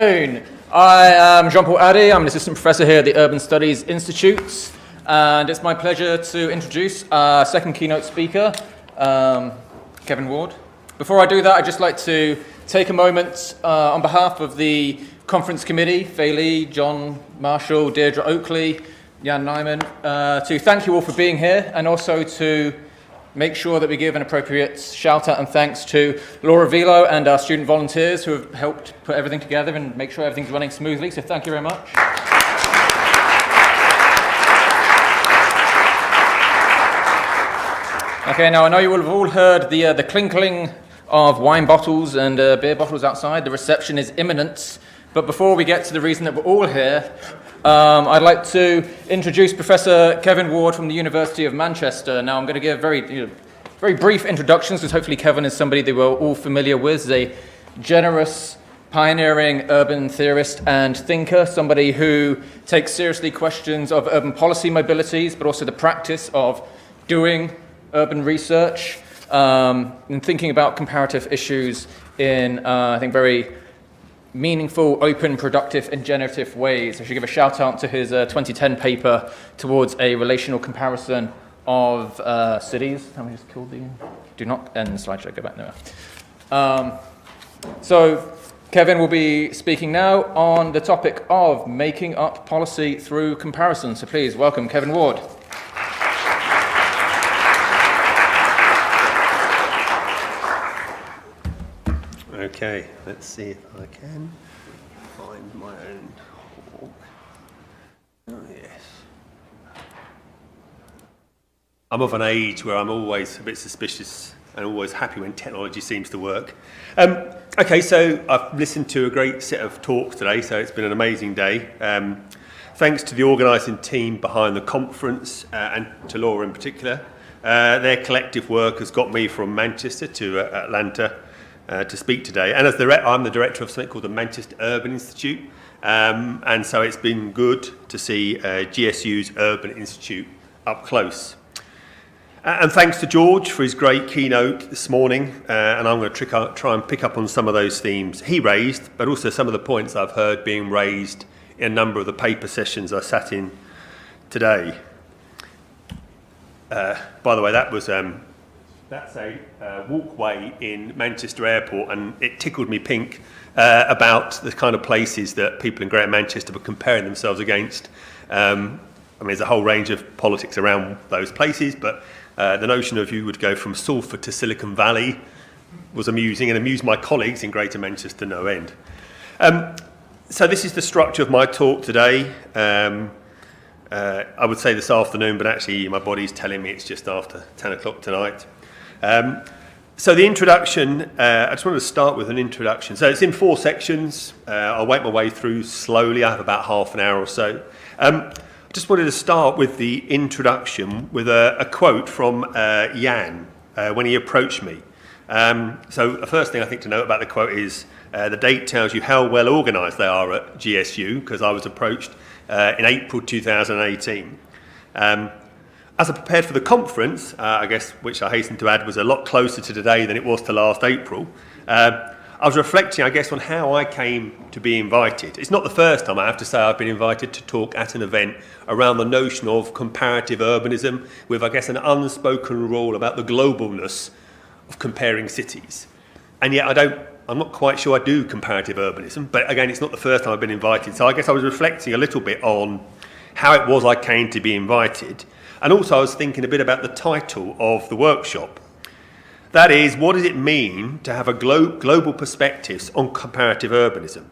I am Jean-Paul Addy. I'm an assistant professor here at the Urban Studies Institute, and it's my pleasure to introduce our second keynote speaker, Kevin Ward. Before I do that, I'd just like to take a moment on behalf of the conference committee, Fei Li, John Marshall, Deirdre Oakley, Jan Nyman, to thank you all for being here, and also to make sure that we give an appropriate shout out and thanks to Laura Velo and our student volunteers who have helped put everything together and make sure everything's running smoothly. So thank you very much. Okay, now I know you will have all heard the clinking of wine bottles and beer bottles outside. The reception is imminent. But before we get to the reason that we're all here, I'd like to introduce Professor Kevin Ward from the University of Manchester. Now, I'm going to give very brief introductions, because hopefully Kevin is somebody that we're all familiar with. He's a generous, pioneering urban theorist and thinker, somebody who takes seriously questions of urban policy mobilities, but also the practice of doing urban research and thinking about comparative issues in, I think, very meaningful, open, productive, and generative ways. I should give a shout out to his 2010 paper towards a relational comparison of cities. How many just killed the? Do not end the slideshow. Go back now. So Kevin will be speaking now on the topic of making up policy through comparison. So please welcome Kevin Ward. Okay, let's see if I can find my own talk. Oh, yes. I'm of an age where I'm always a bit suspicious and always happy when technology seems to work. Okay, so I've listened to a great set of talks today, so it's been an amazing day. Thanks to the organising team behind the conference and to Laura in particular. Their collective work has got me from Manchester to Atlanta to speak today. And I'm the director of something called the Manchester Urban Institute, and so it's been good to see GSU's Urban Institute up close. And thanks to George for his great keynote this morning, and I'm going to try and pick up on some of those themes he raised, but also some of the points I've heard being raised in a number of the paper sessions I sat in today. By the way, that's a walkway in Manchester Airport, and it tickled me pink about the kind of places that people in Greater Manchester were comparing themselves against. I mean, there's a whole range of politics around those places, but the notion of you would go from Salford to Silicon Valley was amusing and amused my colleagues in Greater Manchester no end. So this is the structure of my talk today. I would say this afternoon, but actually my body's telling me it's just after 10 o'clock tonight. So the introduction, I just wanted to start with an introduction. So it's in 4 sections. I'll work my way through slowly. I have about half an hour or so. I just wanted to start with the introduction with a quote from Jan when he approached me. So the first thing I think to note about the quote is the date tells you how well organised they are at GSU, because I was approached in April 2018. As I prepared for the conference, I guess, which I hasten to add was a lot closer to today than it was to last April, I was reflecting, I guess, on how I came to be invited. It's not the first time, I have to say, I've been invited to talk at an event around the notion of comparative urbanism, with, I guess, an unspoken rule about the globalness of comparing cities. And yet I'm not quite sure I do comparative urbanism, but again, it's not the first time I've been invited. So I guess I was reflecting a little bit on how it was I came to be invited. And also I was thinking a bit about the title of the workshop. That is, what does it mean to have a global perspectives on comparative urbanism?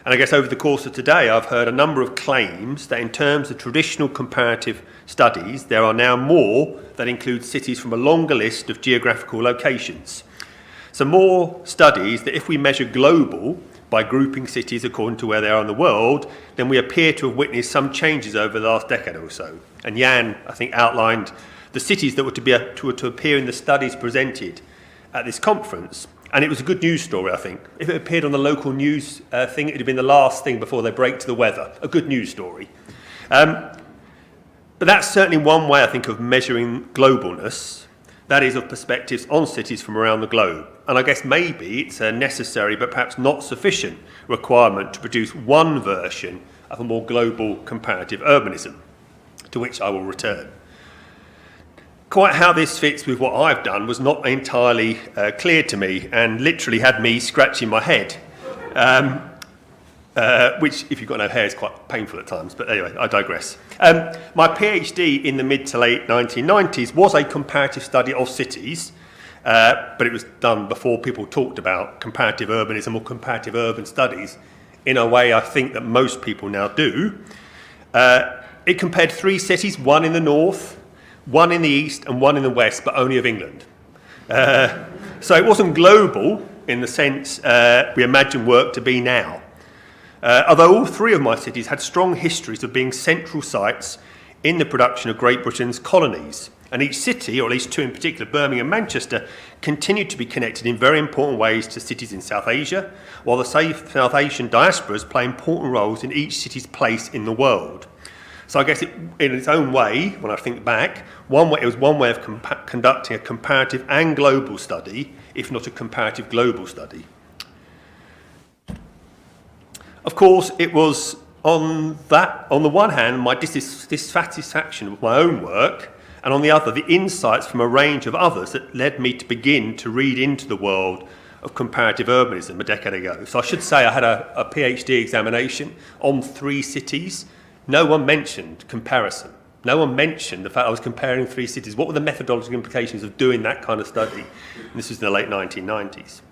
And I guess over the course of today, I've heard a number of claims that in terms of traditional comparative studies, there are now more that include cities from a longer list of geographical locations. So more studies that if we measure global by grouping cities according to where they are in the world, then we appear to have witnessed some changes over the last decade or so. And Jan, I think, outlined the cities that were to appear in the studies presented at this conference. And it was a good news story, I think. If it appeared on the local news thing, it would have been the last thing before they break to the weather. A good news story. But that's certainly one way, I think, of measuring globalness. that is, of perspectives on cities from around the globe. And I guess maybe it's a necessary but perhaps not sufficient requirement to produce one version of a more global comparative urbanism, to which I will return. Quite how this fits with what I've done was not entirely clear to me, and literally had me scratching my head, which, if you've got no hair, is quite painful at times, but anyway, I digress. My PhD in the mid to late 1990s was a comparative study of cities, but it was done before people talked about comparative urbanism or comparative urban studies in a way I think that most people now do. It compared 3 cities, one in the north, one in the east and one in the west, but only of England. So it wasn't global in the sense we imagine work to be now. Although all 3 of my cities had strong histories of being central sites in the production of Great Britain's colonies. And each city, or at least 2 in particular, Birmingham and Manchester, continued to be connected in very important ways to cities in South Asia, while the South Asian diasporas play important roles in each city's place in the world. So I guess in its own way, when I think back, it was one way of conducting a comparative and global study, if not a comparative global study. Of course, it was on the one hand, my dissatisfaction with my own work, and on the other, the insights from a range of others that led me to begin to read into the world of comparative urbanism a decade ago. So I should say I had a PhD examination on 3 cities. No one mentioned comparison. No one mentioned the fact I was comparing 3 cities. What were the methodological implications of doing that kind of study? And this was in the late 1990s.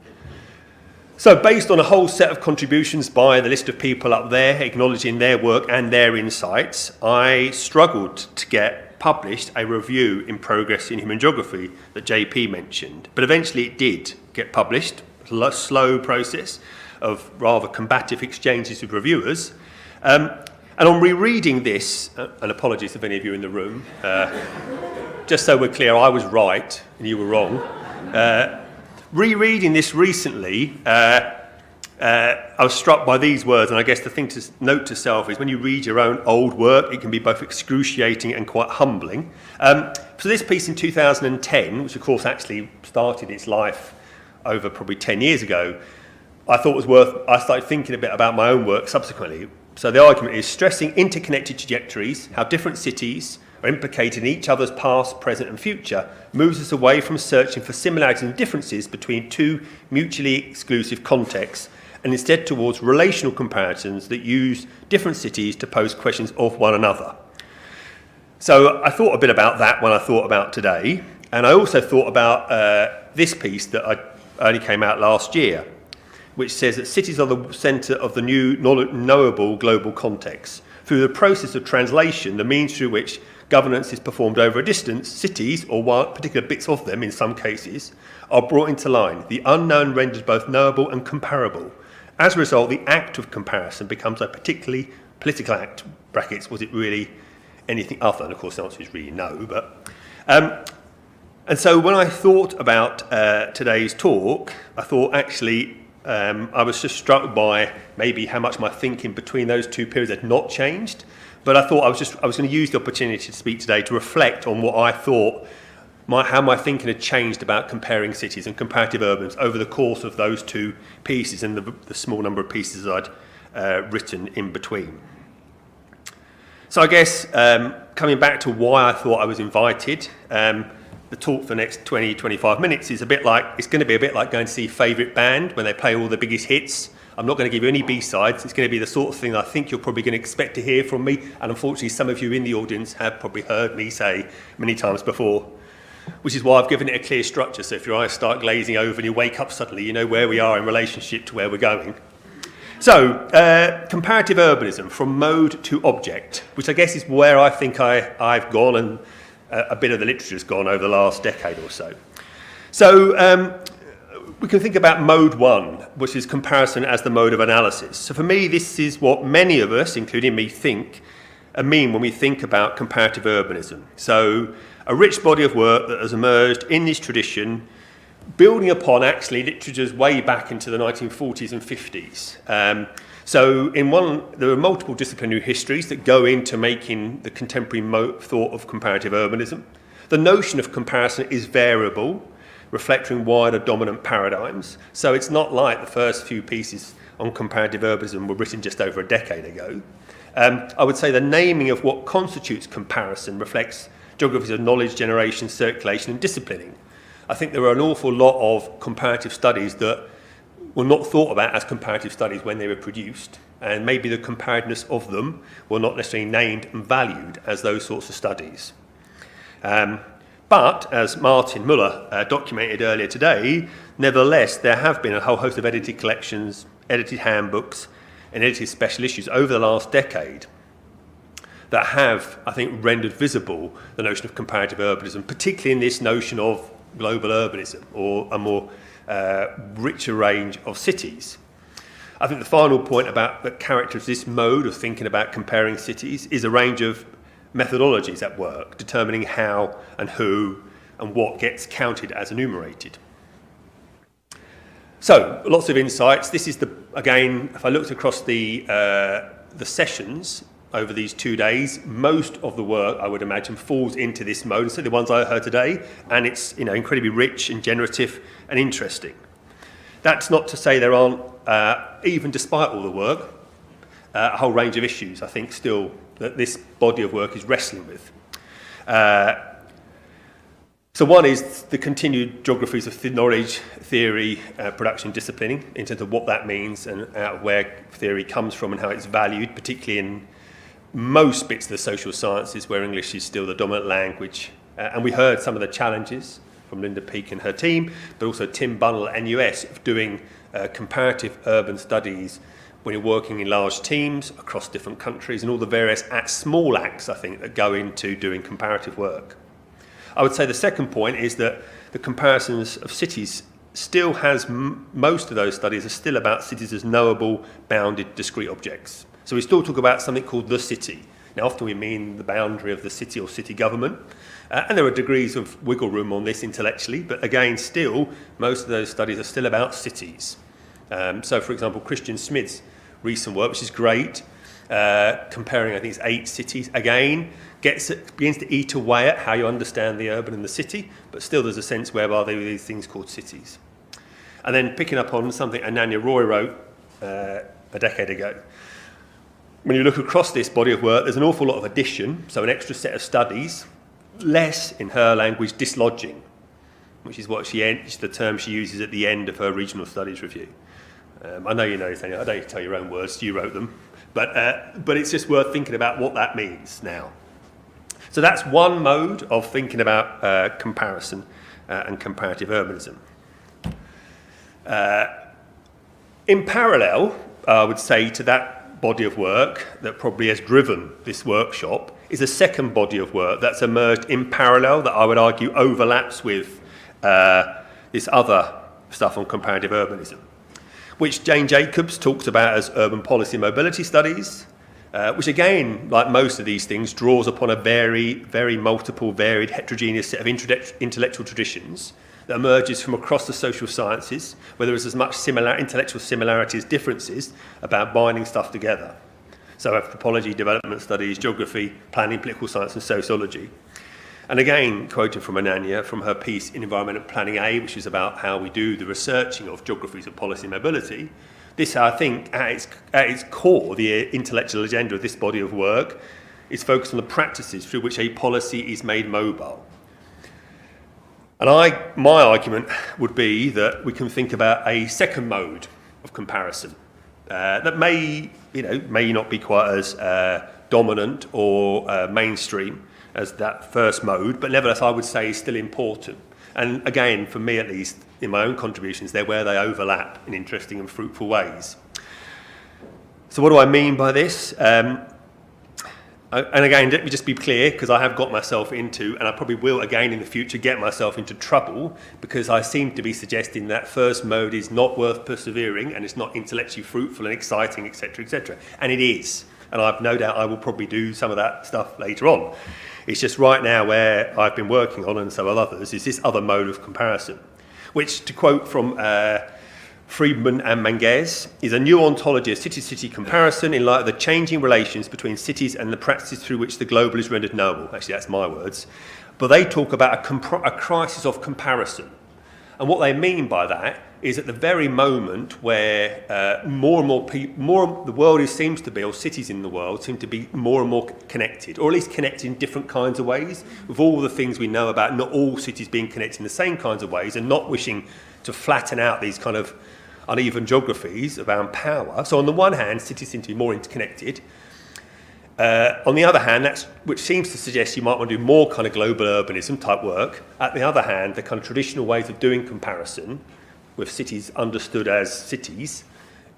So based on a whole set of contributions by the list of people up there, acknowledging their work and their insights, I struggled to get published a review in Progress in Human Geography that JP mentioned. But eventually it did get published, a slow process of rather combative exchanges with reviewers. And on rereading this, and apologies if any of you are in the room, just so we're clear, I was right and you were wrong. Rereading this recently, I was struck by these words, and I guess the thing to note to self is when you read your own old work, it can be both excruciating and quite humbling. For this piece in 2010, which of course actually started its life over probably 10 years ago, I started thinking a bit about my own work subsequently. So the argument is stressing interconnected trajectories, how different cities are implicated in each other's past, present and future, moves us away from searching for similarities and differences between 2 mutually exclusive contexts, and instead towards relational comparisons that use different cities to pose questions of one another. So I thought a bit about that when I thought about today, and I also thought about this piece that only came out last year, which says that cities are the centre of the new knowable global context. Through the process of translation, the means through which governance is performed over a distance, cities, or particular bits of them in some cases, are brought into line. The unknown renders both knowable and comparable. As a result, the act of comparison becomes a particularly political act. Brackets, was it really anything other? And of course the answer is really no. And so when I thought about today's talk, I thought actually I was just struck by maybe how much my thinking between those 2 periods had not changed. But I thought I was going to use the opportunity to speak today to reflect on what I thought, how my thinking had changed about comparing cities and comparative urbans over the course of those 2 pieces and the small number of pieces I'd written in between. So I guess coming back to why I thought I was invited, the talk for the next 20, 25 minutes is it's going to be a bit like going to see favourite band when they play all the biggest hits. I'm not going to give you any B-sides. It's going to be the sort of thing I think you're probably going to expect to hear from me. And unfortunately, some of you in the audience have probably heard me say many times before, which is why I've given it a clear structure. So if your eyes start glazing over and you wake up suddenly, you know where we are in relationship to where we're going. So, comparative urbanism, from mode to object, which I guess is where I think I've gone and a bit of the literature's gone over the last decade or so. So, we can think about mode 1, which is comparison as the mode of analysis. So for me, this is what many of us, including me, think and mean when we think about comparative urbanism. So a rich body of work that has emerged in this tradition, building upon actually literature's way back into the 1940s and 50s. So there are multiple disciplinary histories that go into making the contemporary thought of comparative urbanism. The notion of comparison is variable, reflecting wider dominant paradigms. So it's not like the first few pieces on comparative urbanism were written just over a decade ago. I would say the naming of what constitutes comparison reflects geographies of knowledge generation, circulation and disciplining. I think there are an awful lot of comparative studies that were not thought about as comparative studies when they were produced, and maybe the comparativeness of them were not necessarily named and valued as those sorts of studies. But, as Martin Muller documented earlier today, nevertheless, there have been a whole host of edited collections, edited handbooks, and edited special issues over the last decade that have, I think, rendered visible the notion of comparative urbanism, particularly in this notion of global urbanism, or a more richer range of cities. I think the final point about the character of this mode of thinking about comparing cities is a range of methodologies at work, determining how and who and what gets counted as enumerated. So, lots of insights. This is again, if I looked across the sessions over these 2 days, most of the work, I would imagine, falls into this mode, and so the ones I heard today, and it's incredibly rich and generative and interesting. That's not to say there aren't, even despite all the work, a whole range of issues, I think, still that this body of work is wrestling with. So one is the continued geographies of knowledge, theory, production, disciplining, in terms of what that means and where theory comes from and how it's valued, particularly in most bits of the social sciences where English is still the dominant language. And we heard some of the challenges from Linda Peake and her team, but also Tim Bunnell at NUS of doing comparative urban studies when you're working in large teams across different countries and all the various small acts, I think, that go into doing comparative work. I would say the second point is that the comparisons of cities still has, most of those studies are still about cities as knowable, bounded, discrete objects. So we still talk about something called the city. Now, often we mean the boundary of the city or city government, and there are degrees of wiggle room on this intellectually, but again, still, most of those studies are still about cities. So, for example, Christian Smith's recent work, which is great, comparing, I think it's 8 cities, again, begins to eat away at how you understand the urban and the city, but still there's a sense whereby there are these things called cities. And then picking up on something Ananya Roy wrote a decade ago, when you look across this body of work, there's an awful lot of addition, so an extra set of studies, less, in her language, dislodging, which is the term she uses at the end of her regional studies review. I know you know, Tanya, I don't need to tell your own words, you wrote them, but it's just worth thinking about what that means now. So that's one mode of thinking about comparison and comparative urbanism. In parallel, I would say, to that body of work that probably has driven this workshop is a second body of work that's emerged in parallel that I would argue overlaps with this other stuff on comparative urbanism, which Jane Jacobs talks about as urban policy mobility studies, which again, like most of these things, draws upon a very, very multiple, varied, heterogeneous set of intellectual traditions that emerges from across the social sciences, where there is as much intellectual similarity as differences about binding stuff together. So anthropology, development studies, geography, planning, political science and sociology. And again, quoting from Ananya, from her piece in Environmental Planning A, which is about how we do the researching of geographies of policy and mobility, this, I think, at its core, the intellectual agenda of this body of work is focused on the practices through which a policy is made mobile. And my argument would be that we can think about a second mode of comparison that may not be quite as dominant or mainstream as that first mode, but nevertheless I would say is still important. And again, for me at least, in my own contributions, they're where they overlap in interesting and fruitful ways. So what do I mean by this? And again, let me just be clear, because I have got myself into, and I probably will again in the future, get myself into trouble, because I seem to be suggesting that first mode is not worth persevering, and it's not intellectually fruitful and exciting, etc., etc. And it is. And I've no doubt I will probably do some of that stuff later on. It's just right now where I've been working on, and so will others, is this other mode of comparison, which, to quote from Friedman and Manguez, is a new ontology of city-to-city comparison in light of the changing relations between cities and the practices through which the global is rendered knowable. Actually, that's my words. but they talk about a crisis of comparison. And what they mean by that is at the very moment where more and more people, the world seems to be, or cities in the world seem to be more and more connected, or at least connected in different kinds of ways, with all the things we know about not all cities being connected in the same kinds of ways, and not wishing to flatten out these kind of uneven geographies around power. So on the one hand, cities seem to be more interconnected. On the other hand, which seems to suggest you might want to do more kind of global urbanism type work. At the other hand, the kind of traditional ways of doing comparison, with cities understood as cities,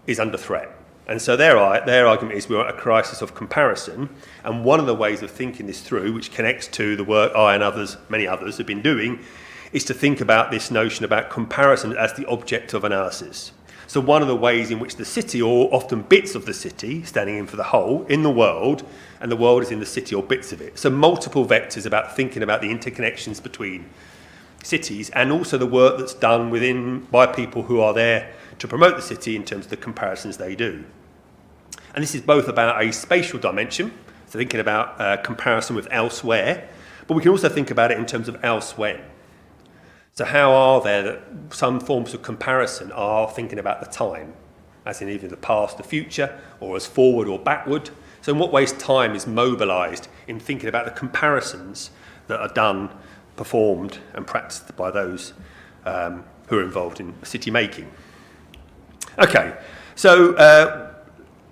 is under threat. And so their argument is we're at a crisis of comparison, and one of the ways of thinking this through, which connects to the work I and others, many others, have been doing, is to think about this notion about comparison as the object of analysis. So one of the ways in which the city, or often bits of the city, standing in for the whole, in the world, and the world is in the city or bits of it. So multiple vectors about thinking about the interconnections between cities, and also the work that's done by people who are there to promote the city in terms of the comparisons they do. And this is both about a spatial dimension, so thinking about comparison with elsewhere, but we can also think about it in terms of elsewhere. So how are there that some forms of comparison are thinking about the time, as in either the past, the future, or as forward or backward? So in what ways time is mobilised in thinking about the comparisons that are done, performed and practiced by those who are involved in city making? Okay, so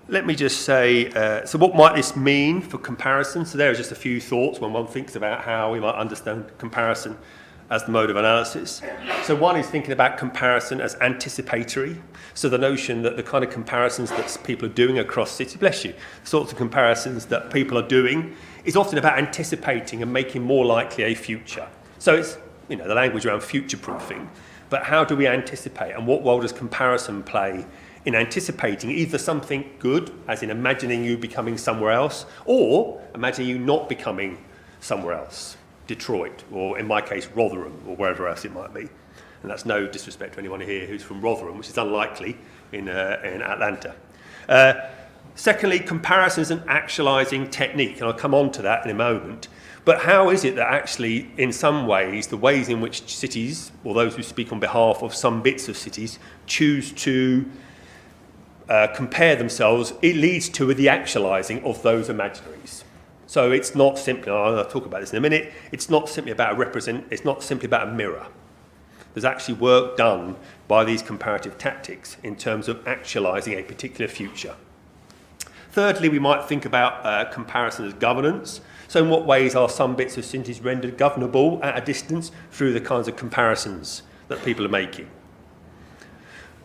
let me just say, so what might this mean for comparison? So there are just a few thoughts when one thinks about how we might understand comparison as the mode of analysis. So one is thinking about comparison as anticipatory. So the notion that the kind of comparisons that people are doing across cities, bless you, the sorts of comparisons that people are doing is often about anticipating and making more likely a future. So it's, the language around future-proofing, but how do we anticipate, and what role does comparison play in anticipating either something good, as in imagining you becoming somewhere else, or imagining you not becoming somewhere else? Detroit, or in my case, Rotherham, or wherever else it might be. And that's no disrespect to anyone here who's from Rotherham, which is unlikely in Atlanta. Secondly, comparison is an actualising technique, and I'll come on to that in a moment. But how is it that actually, in some ways, the ways in which cities, or those who speak on behalf of some bits of cities, choose to compare themselves, it leads to the actualising of those imaginaries. So it's not simply, I'll talk about this in a minute, it's not simply about a mirror. There's actually work done by these comparative tactics in terms of actualising a particular future. Thirdly, we might think about comparison as governance. So in what ways are some bits of cities rendered governable at a distance through the kinds of comparisons that people are making?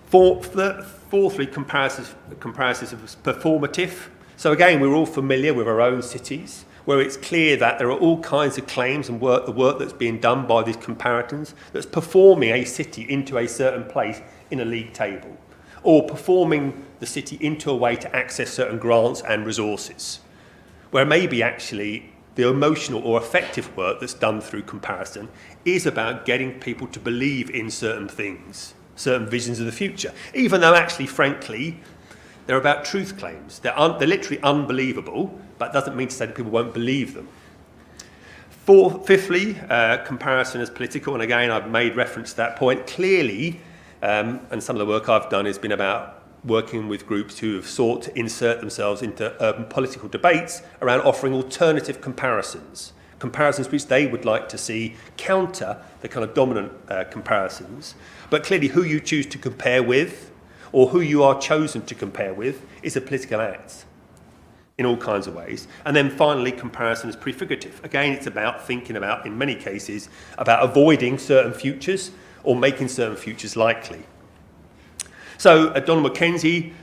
Fourthly, comparisons of performative. So again, we're all familiar with our own cities, where it's clear that there are all kinds of claims and the work that's being done by these comparisons that's performing a city into a certain place in a league table, or performing the city into a way to access certain grants and resources, where maybe actually the emotional or affective work that's done through comparison is about getting people to believe in certain things, certain visions of the future, even though actually, frankly, they're about truth claims. They're literally unbelievable, but doesn't mean to say that people won't believe them. Fifthly, comparison is political, and again, I've made reference to that point. Clearly, and some of the work I've done has been about working with groups who have sought to insert themselves into urban political debates around offering alternative comparisons which they would like to see counter the kind of dominant comparisons. But clearly, who you choose to compare with, or who you are chosen to compare with, is a political act in all kinds of ways. And then finally, comparison is prefigurative. Again, it's about thinking about, in many cases, about avoiding certain futures or making certain futures likely. So Donald Mackenzie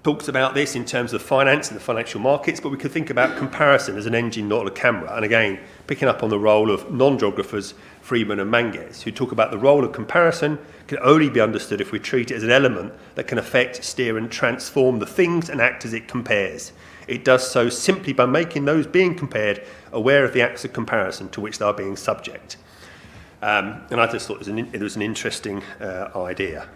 talks about this in terms of finance and the financial markets, but we could think about comparison as an engine, not a camera. And again, picking up on the role of non-geographers, Freeman and Manges, who talk about the role of comparison can only be understood if we treat it as an element that can affect, steer and transform the things and actors it compares. It does so simply by making those being compared aware of the acts of comparison to which they are being subject. And I just thought it was an interesting idea.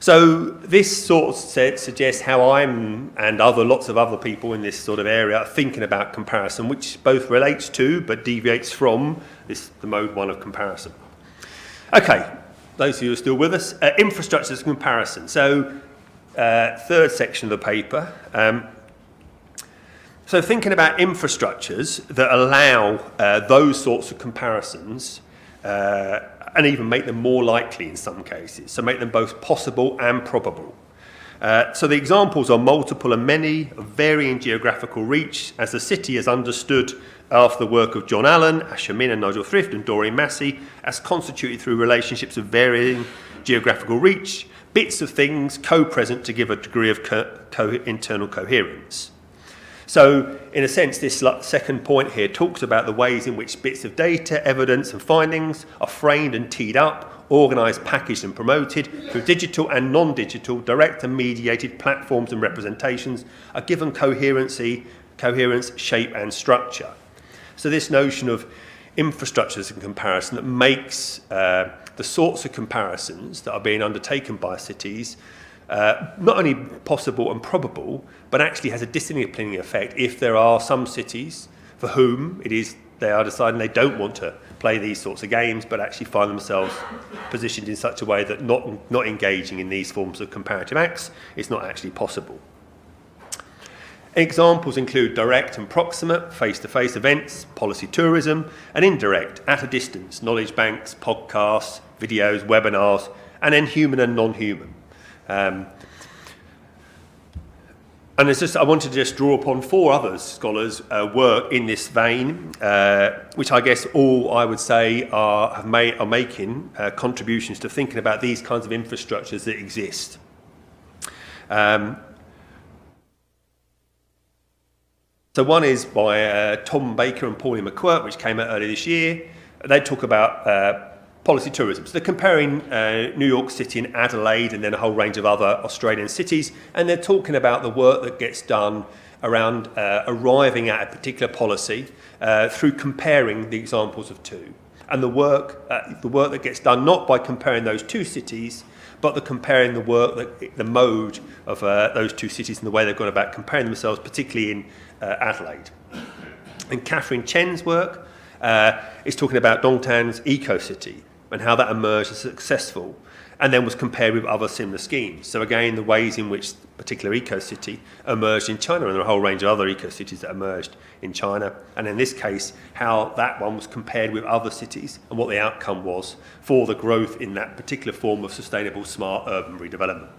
So this sort of suggests how I'm and lots of other people in this sort of area are thinking about comparison, which both relates to but deviates from the mode one of comparison. Okay, those of you who are still with us, infrastructure as comparison. So third section of the paper. So thinking about infrastructures that allow those sorts of comparisons and even make them more likely in some cases, so make them both possible and probable. So the examples are multiple and many, of varying geographical reach, as the city is understood after the work of John Allen, Asher Min and Nigel Thrift and Doreen Massey, as constituted through relationships of varying geographical reach, bits of things co-present to give a degree of internal coherence. So, in a sense, this second point here talks about the ways in which bits of data, evidence and findings are framed and teed up, organised, packaged and promoted through digital and non-digital, direct and mediated platforms and representations are given coherence, shape and structure. So this notion of infrastructure as a comparison that makes the sorts of comparisons that are being undertaken by cities not only possible and probable, but actually has a disciplining effect if there are some cities for whom they are deciding they don't want to play these sorts of games, but actually find themselves positioned in such a way that not engaging in these forms of comparative acts is not actually possible. Examples include direct and proximate, face-to-face events, policy tourism, and indirect, at a distance, knowledge banks, podcasts, videos, webinars, and then human and non-human. And I wanted to just draw upon four other scholars' work in this vein, which I guess all I would say are making contributions to thinking about these kinds of infrastructures that exist. So one is by Tom Baker and Pauline McQuirk, which came out earlier this year. They talk about policy tourism. So they're comparing New York City and Adelaide and then a whole range of other Australian cities, and they're talking about the work that gets done around arriving at a particular policy through comparing the examples of two. And the work that gets done not by comparing those two cities, but comparing the mode of those two cities and the way they've gone about comparing themselves, particularly in Adelaide. And Catherine Chen's work is talking about Dongtan's eco-city and how that emerged as successful and then was compared with other similar schemes. So again, the ways in which particular eco-city emerged in China, and there are a whole range of other eco-cities that emerged in China, and in this case, how that one was compared with other cities and what the outcome was for the growth in that particular form of sustainable, smart urban redevelopment.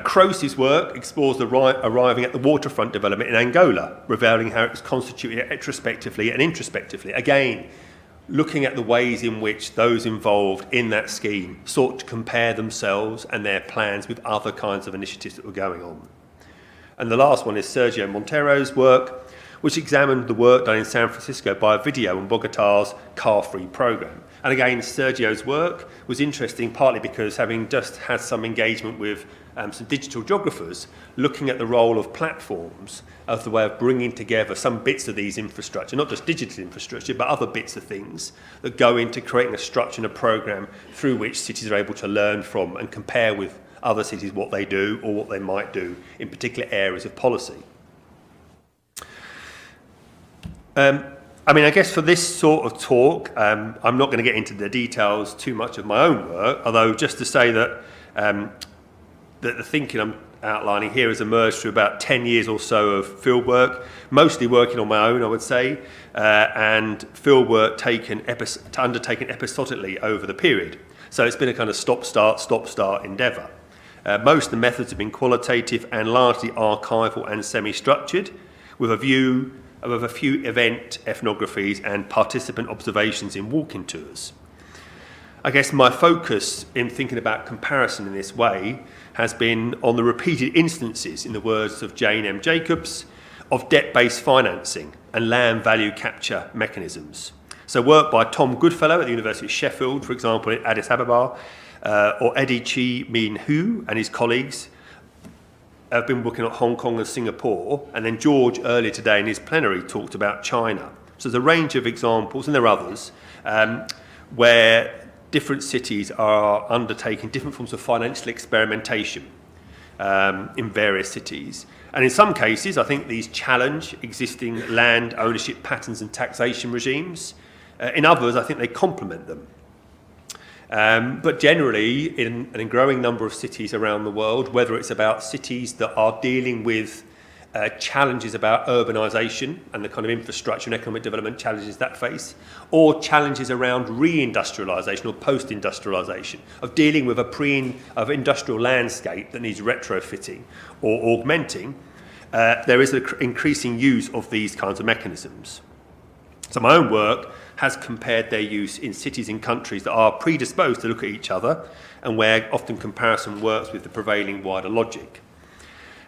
Croce's work explores arriving at the waterfront development in Angola, revealing how it was constituted retrospectively and introspectively. Again, looking at the ways in which those involved in that scheme sought to compare themselves and their plans with other kinds of initiatives that were going on. And the last one is Sergio Montero's work, which examined the work done in San Francisco by video on Bogotá's car-free program. And again, Sergio's work was interesting partly because having just had some engagement with some digital geographers looking at the role of platforms as the way of bringing together some bits of these infrastructure, not just digital infrastructure, but other bits of things that go into creating a structure and a program through which cities are able to learn from and compare with other cities what they do or what they might do in particular areas of policy. I guess for this sort of talk, I'm not going to get into the details too much of my own work, although just to say that the thinking I'm outlining here has emerged through about 10 years or so of fieldwork, mostly working on my own, I would say, and fieldwork undertaken episodically over the period. So it's been a kind of stop-start endeavour. Most of the methods have been qualitative and largely archival and semi-structured, with a few event ethnographies and participant observations in walking tours. I guess my focus in thinking about comparison in this way has been on the repeated instances, in the words of Jane M. Jacobs, of debt-based financing and land value capture mechanisms. So work by Tom Goodfellow at the University of Sheffield, for example, in Addis Ababa, or Eddie Chi Min Hu and his colleagues have been working at Hong Kong and Singapore, and then George earlier today in his plenary talked about China. So there's a range of examples, and there are others, where different cities are undertaking different forms of financial experimentation in various cities. And in some cases, I think these challenge existing land ownership patterns and taxation regimes. In others, I think they complement them. But generally, in a growing number of cities around the world, whether it's about cities that are dealing with challenges about urbanisation and the kind of infrastructure and economic development challenges that face, or challenges around re-industrialisation or post-industrialisation, of dealing with of industrial landscape that needs retrofitting or augmenting, there is an increasing use of these kinds of mechanisms. So my own work has compared their use in cities and countries that are predisposed to look at each other and where often comparison works with the prevailing wider logic.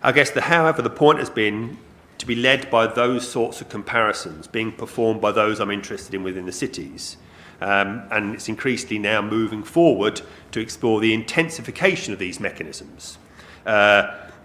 I guess, however, the point has been to be led by those sorts of comparisons being performed by those I'm interested in within the cities. And it's increasingly now moving forward to explore the intensification of these mechanisms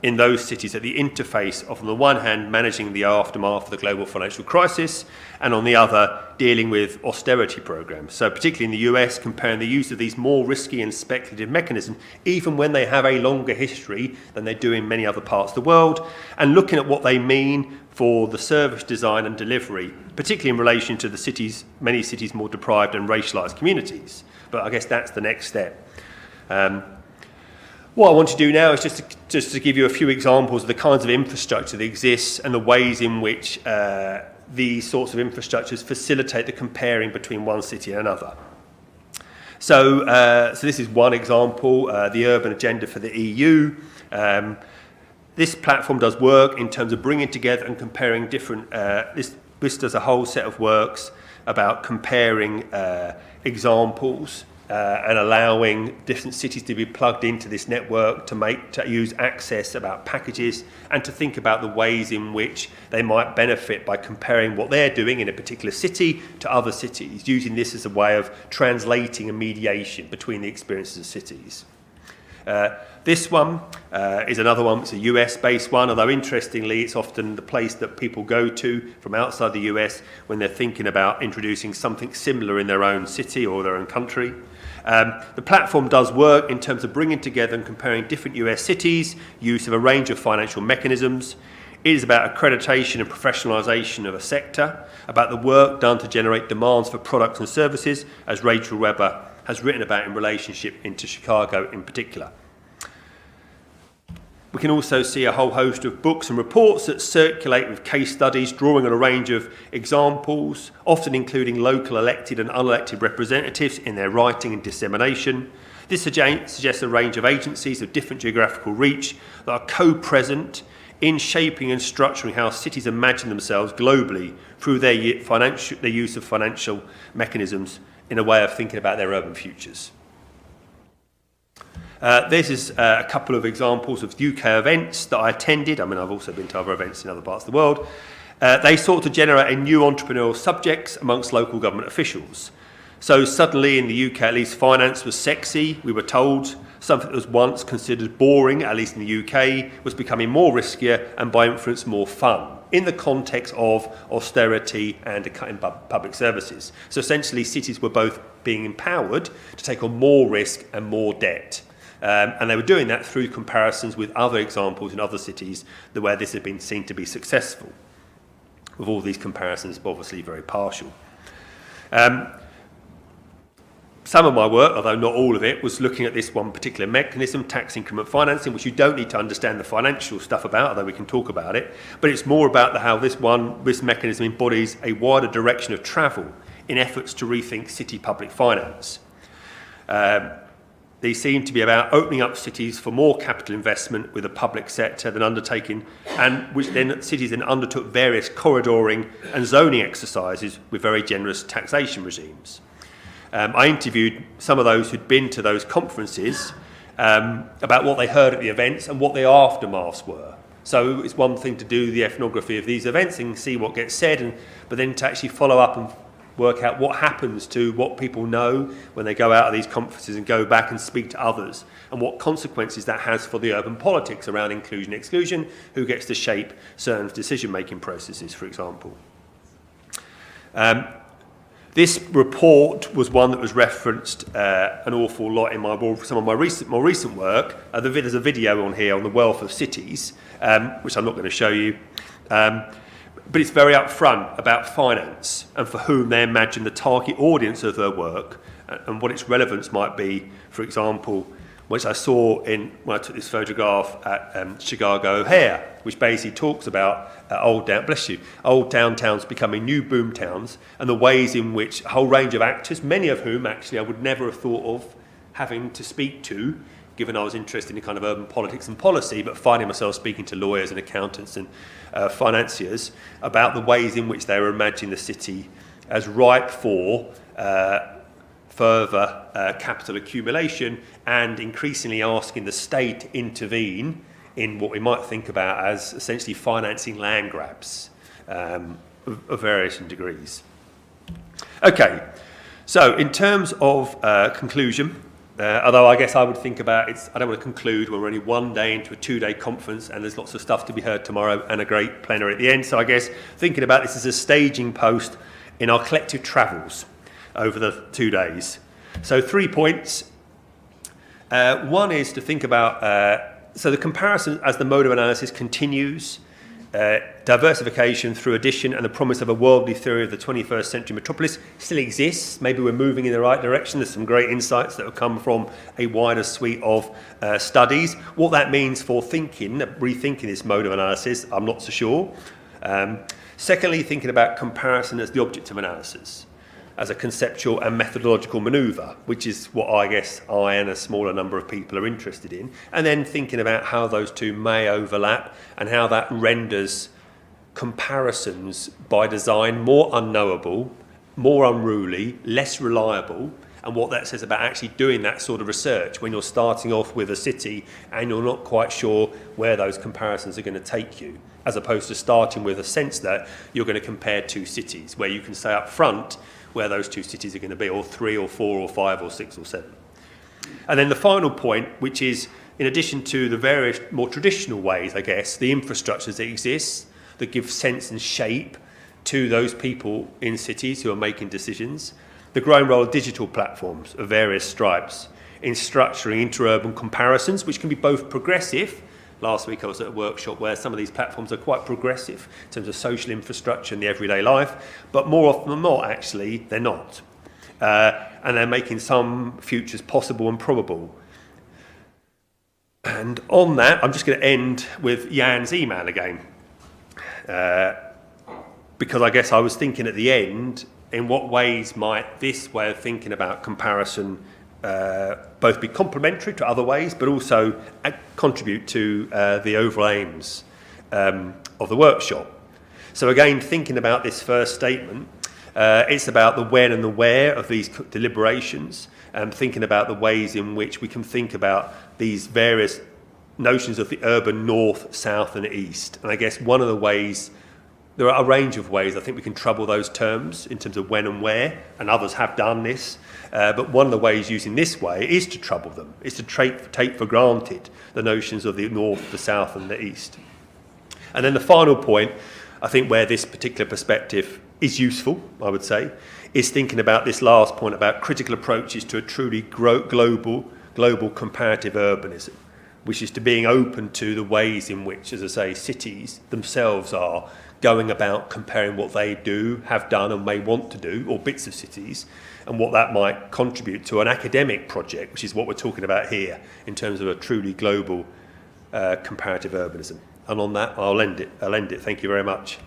in those cities at the interface of, on the one hand, managing the aftermath of the global financial crisis, and on the other, dealing with austerity programs. So particularly in the US, comparing the use of these more risky and speculative mechanisms, even when they have a longer history than they do in many other parts of the world, and looking at what they mean for the service design and delivery, particularly in relation to the many cities more deprived and racialised communities. But I guess that's the next step. What I want to do now is just to give you a few examples of the kinds of infrastructure that exists and the ways in which these sorts of infrastructures facilitate the comparing between one city and another. So this is one example, the urban agenda for the EU. This platform does work in terms of bringing together and comparing different, this does a whole set of works about comparing examples and allowing different cities to be plugged into this network to use access about packages and to think about the ways in which they might benefit by comparing what they're doing in a particular city to other cities, using this as a way of translating a mediation between the experiences of cities. This one is another one. It's a US-based one, although interestingly it's often the place that people go to from outside the US when they're thinking about introducing something similar in their own city or their own country. The platform does work in terms of bringing together and comparing different US cities, use of a range of financial mechanisms. It is about accreditation and professionalisation of a sector, about the work done to generate demands for products and services, as Rachel Weber has written about in relationship into Chicago in particular. We can also see a whole host of books and reports that circulate with case studies, drawing on a range of examples, often including local elected and unelected representatives in their writing and dissemination. This suggests a range of agencies of different geographical reach that are co-present in shaping and structuring how cities imagine themselves globally through their use of financial mechanisms in a way of thinking about their urban futures. This is a couple of examples of UK events that I attended. I mean, I've also been to other events in other parts of the world. They sought to generate a new entrepreneurial subjects amongst local government officials. So suddenly in the UK, at least, finance was sexy, we were told. Something that was once considered boring, at least in the UK, was becoming more riskier and by inference more fun in the context of austerity and a cut in public services. So essentially cities were both being empowered to take on more risk and more debt. And they were doing that through comparisons with other examples in other cities where this had been seen to be successful. With all these comparisons, obviously very partial. Some of my work, although not all of it, was looking at this one particular mechanism, tax increment financing, which you don't need to understand the financial stuff about, although we can talk about it. But it's more about how this mechanism embodies a wider direction of travel in efforts to rethink city public finance. They seem to be about opening up cities for more capital investment with the public sector than undertaking, and which then cities then undertook various corridoring and zoning exercises with very generous taxation regimes. I interviewed some of those who'd been to those conferences about what they heard at the events and what the aftermaths were. So it's one thing to do the ethnography of these events and see what gets said, but then to actually follow up and work out what happens to what people know when they go out of these conferences and go back and speak to others, and what consequences that has for the urban politics around inclusion and exclusion, who gets to shape certain decision-making processes, for example. This report was one that was referenced an awful lot in some of my more recent work. There's a video on here on the wealth of cities, which I'm not going to show you. But it's very upfront about finance and for whom they imagine the target audience of their work and what its relevance might be. For example, which I saw when I took this photograph at Chicago O'Hare, which basically talks about old downtowns becoming new boom towns and the ways in which a whole range of actors, many of whom actually I would never have thought of having to speak to, given I was interested in kind of urban politics and policy, but finding myself speaking to lawyers and accountants and financiers about the ways in which they were imagining the city as ripe for further capital accumulation and increasingly asking the state to intervene in what we might think about as essentially financing land grabs of various degrees. Okay, so in terms of conclusion, although I guess I would think about I don't want to conclude when we're only one day into a 2-day conference and there's lots of stuff to be heard tomorrow and a great plenary at the end. So I guess thinking about this as a staging post in our collective travels over the 2 days. So 3 points. One is to think about, so the comparison as the mode of analysis continues, diversification through addition and the promise of a worldly theory of the 21st century metropolis still exists. Maybe we're moving in the right direction. There's some great insights that have come from a wider suite of studies. What that means for rethinking this mode of analysis, I'm not so sure. Secondly, thinking about comparison as the object of analysis, as a conceptual and methodological manoeuvre, which is what I guess I and a smaller number of people are interested in, and then thinking about how those two may overlap and how that renders comparisons by design more unknowable, more unruly, less reliable, and what that says about actually doing that sort of research when you're starting off with a city and you're not quite sure where those comparisons are going to take you, as opposed to starting with a sense that you're going to compare two cities, where you can say up front where those two cities are going to be, or 3 or 4 or 5 or 6 or 7. And then the final point, which is, in addition to the various more traditional ways, I guess, the infrastructures that exist that give sense and shape to those people in cities who are making decisions, the growing role of digital platforms of various stripes in structuring interurban comparisons, which can be both progressive. Last week I was at a workshop where some of these platforms are quite progressive in terms of social infrastructure and the everyday life, but more often than not, actually, they're not. And they're making some futures possible and probable. And on that, I'm just going to end with Jan's email again. Because I guess I was thinking at the end, in what ways might this way of thinking about comparison both be complementary to other ways, but also contribute to the overall aims of the workshop. So again, thinking about this first statement, it's about the when and the where of these deliberations, and thinking about the ways in which we can think about these various notions of the urban north, south and east. And I guess one of the ways, there are a range of ways I think we can trouble those terms in terms of when and where, and others have done this. But one of the ways using this way is to trouble them, is to take for granted the notions of the north, the south and the east. And then the final point, I think where this particular perspective is useful, I would say, is thinking about this last point about critical approaches to a truly global comparative urbanism, which is to being open to the ways in which, as I say, cities themselves are going about comparing what they do, have done and may want to do, or bits of cities, and what that might contribute to an academic project, which is what we're talking about here in terms of a truly global comparative urbanism. And on that, I'll end it. Thank you very much.